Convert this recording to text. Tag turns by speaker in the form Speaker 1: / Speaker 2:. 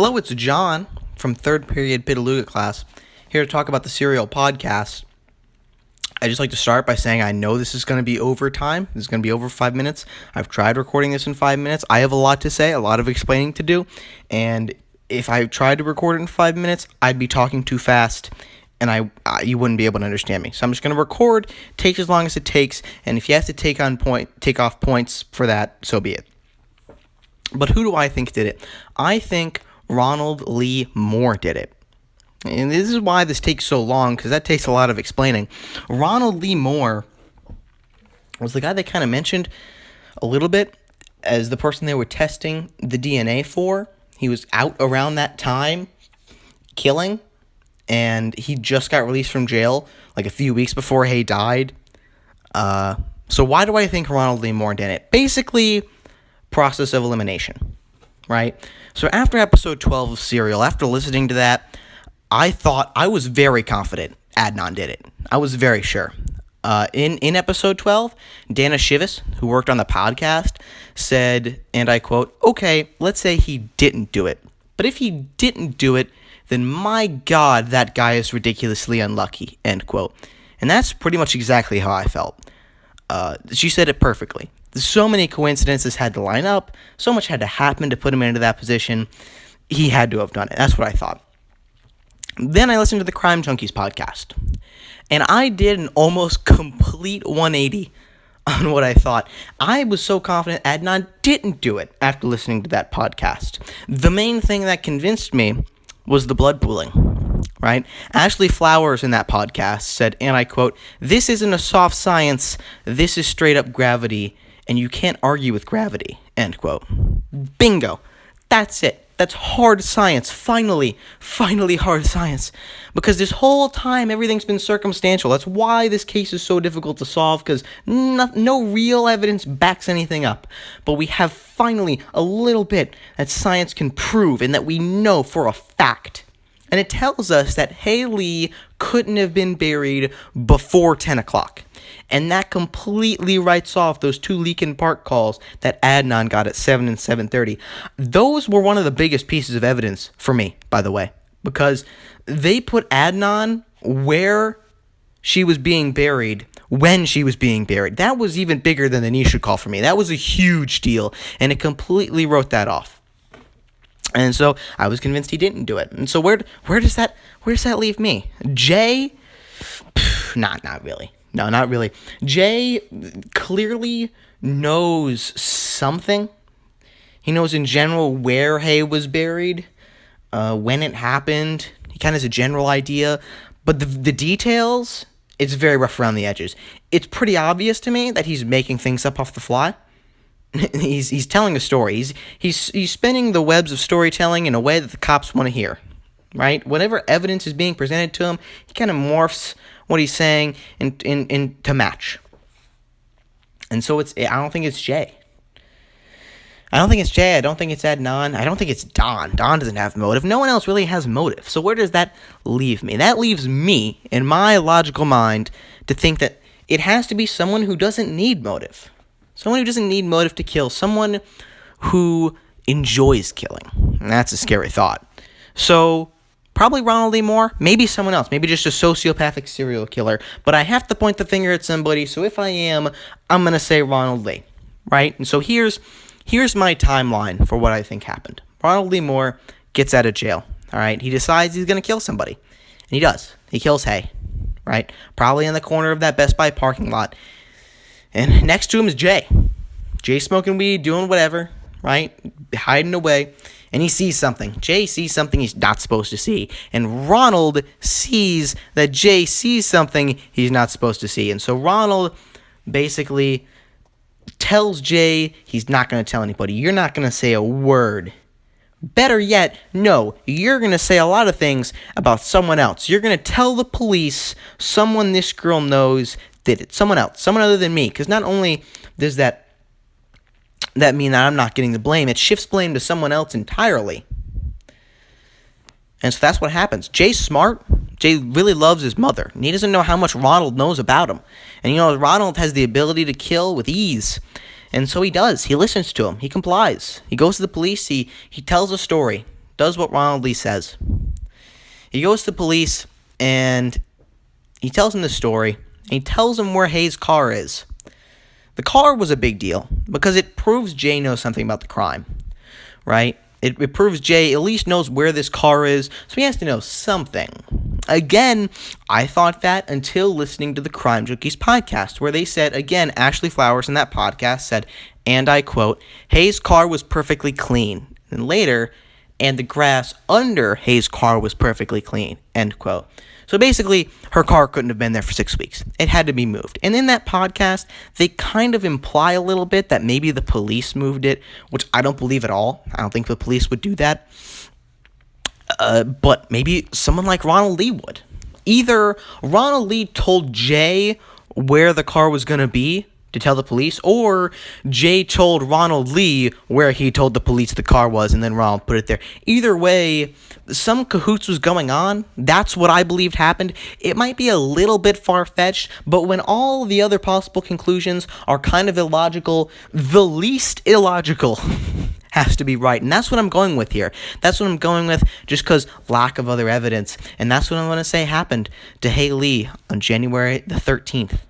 Speaker 1: Hello, it's John from third period Pitaluga class, here to talk about the Serial podcast. I'd just like to start by saying I know this is going to be over time. This is going to be over 5 minutes. I've tried recording this in 5 minutes. I have a lot to say, a lot of explaining to do, and if I tried to record it in 5 minutes, I'd be talking too fast, and you wouldn't be able to understand me. So I'm just going to record, take as long as it takes, and if you have to take off points for that, so be it. But who do I think did it? I think Ronald Lee Moore did it. And this is why this takes so long, because that takes a lot of explaining. Ronald Lee Moore was the guy they kind of mentioned a little bit as the person they were testing the DNA for. He was out around that time killing, and he just got released from jail like a few weeks before Hay died. So why do I think Ronald Lee Moore did it? Basically, process of elimination, right? So after episode 12 of Serial, after listening to that, I was very confident Adnan did it. I was very sure. In episode 12, Dana Shivas, who worked on the podcast, said, and I quote, "Okay, let's say he didn't do it. But if he didn't do it, then my God, that guy is ridiculously unlucky," end quote. And that's pretty much exactly how I felt. She said it perfectly. So many coincidences had to line up. So much had to happen to put him into that position. He had to have done it. That's what I thought. Then I listened to the Crime Junkies podcast. And I did an almost complete 180 on what I thought. I was so confident Adnan didn't do it after listening to that podcast. The main thing that convinced me was the blood pooling, right? Ashley Flowers in that podcast said, and I quote, "This isn't a soft science. This is straight up gravity. And you can't argue with gravity," end quote. Bingo. That's it. That's hard science. Finally hard science. Because this whole time, everything's been circumstantial. That's why this case is so difficult to solve, because no real evidence backs anything up. But we have finally a little bit that science can prove and that we know for a fact. And it tells us that Hae Lee couldn't have been buried before 10 o'clock. And that completely writes off those two Leakin Park calls that Adnan got at 7 and 7:30. Those were one of the biggest pieces of evidence for me, by the way, because they put Adnan where she was being buried when she was being buried. That was even bigger than the Nisha call for me. That was a huge deal, and it completely wrote that off. And so I was convinced he didn't do it. And so where does that leave me? Jay? Not really. No, not really. Jay clearly knows something. He knows in general where Hay was buried, when it happened. He kind of has a general idea. But the details, it's very rough around the edges. It's pretty obvious to me that he's making things up off the fly. He's telling a story. He's spinning the webs of storytelling in a way that the cops want to hear, right? Whatever evidence is being presented to him, he kind of morphs what he's saying in to match. And so I don't think it's Jay. I don't think it's Jay. I don't think it's Adnan. I don't think it's Don. Don doesn't have motive. No one else really has motive. So where does that leave me? That leaves me, in my logical mind, to think that it has to be someone who doesn't need motive. Someone who doesn't need motive to kill. Someone who enjoys killing. And that's a scary thought. So probably Ronald Lee Moore. Maybe someone else. Maybe just a sociopathic serial killer. But I have to point the finger at somebody. So if I am, I'm going to say Ronald Lee. Right? And so here's my timeline for what I think happened. Ronald Lee Moore gets out of jail. All right? He decides he's going to kill somebody. And he does. He kills Hay. Right? Probably in the corner of that Best Buy parking lot. And next to him is Jay. Jay smoking weed, doing whatever, right? Hiding away. And he sees something. Jay sees something he's not supposed to see. And Ronald sees that Jay sees something he's not supposed to see. And so Ronald basically tells Jay he's not going to tell anybody. You're not going to say a word. Better yet, no, you're going to say a lot of things about someone else. You're going to tell the police someone this girl knows did it. Someone else. Someone other than me. Because not only does that mean that I'm not getting the blame, it shifts blame to someone else entirely. And so that's what happens. Jay's smart. Jay really loves his mother. And he doesn't know how much Ronald knows about him. And Ronald has the ability to kill with ease. And so he does. He listens to him. He complies. He goes to the police. He tells a story. does what Ronald Lee says. He goes to the police and he tells them the story. And he tells them where Hayes' car is. The car was a big deal because it proves Jay knows something about the crime, right? It proves Jay at least knows where this car is, so he has to know something. Again, I thought that until listening to the Crime Junkies podcast, where they said, again, Ashley Flowers in that podcast said, and I quote, Hayes' car was perfectly clean. And later, and the grass under Hayes' car was perfectly clean, end quote. So basically, her car couldn't have been there for 6 weeks. It had to be moved. And in that podcast, they kind of imply a little bit that maybe the police moved it, which I don't believe at all. I don't think the police would do that. But maybe someone like Ronald Lee would. Either Ronald Lee told Jay where the car was going to be to tell the police, or Jay told Ronald Lee where he told the police the car was, and then Ronald put it there. Either way, some cahoots was going on. That's what I believed happened. It might be a little bit far-fetched, but when all the other possible conclusions are kind of illogical, the least illogical has to be right. And that's what I'm going with here. That's what I'm going with just because lack of other evidence. And that's what I'm going to say happened to Hae Lee on January the 13th.